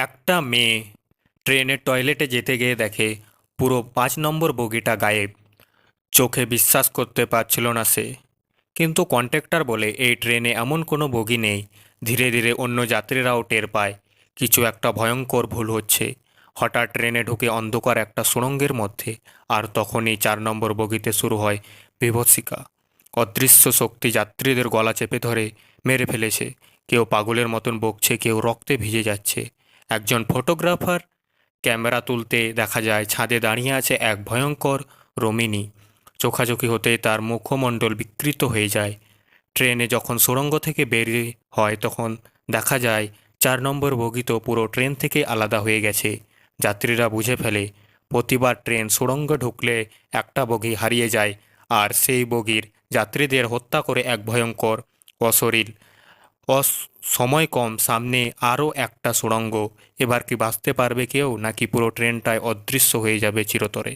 একটা মেয়ে ট্রেনের টয়লেটে যেতে গিয়ে দেখে পুরো 5 নম্বর বগিটা গায়েব। চোখে বিশ্বাস করতে পারছিল না সে। কিন্তু কন্ট্রাক্টর বলে এই ট্রেনে এমন কোনো বগি নেই। ধীরে ধীরে অন্য যাত্রীরাও টের পায় কিছু একটা ভয়ঙ্কর ভুল হচ্ছে। হঠাৎ ট্রেনে ঢুকে অন্ধকার একটা সুড়ঙ্গের মধ্যে, আর তখনই 4 নম্বর বগিতে শুরু হয় বিভৎসিকা। অদৃশ্য শক্তি যাত্রীদের গলা চেপে ধরে মেরে ফেলেছে। কেউ পাগলের মতন বকছে, কেউ রক্তে ভিজে যাচ্ছে। একজন ফটোগ্রাফার ক্যামেরা তুলতে দেখা যায় ছাদে দাঁড়িয়ে আছে এক ভয়ঙ্কর রোমিনী। চোখাচোখি হতেই তার মুখমণ্ডল বিকৃত হয়ে যায়। ট্রেনে যখন সুড়ঙ্গ থেকে বেরিয়ে হয় তখন দেখা যায় 4 নম্বর বগি তো পুরো ট্রেন থেকে আলাদা হয়ে গেছে। যাত্রীরা বুঝে ফেলে প্রতিবার ট্রেন সুড়ঙ্গে ঢুকলে একটা বগি হারিয়ে যায়, আর সেই বগির যাত্রীদের হত্যা করে এক ভয়ঙ্কর অশরীর সময় কম, সামনে আরও একটা সুড়ঙ্গ। এবার কি বাঁচতে পারবে কেউ, নাকি পুরো ট্রেনটাই অদৃশ্য হয়ে যাবে চিরতরে?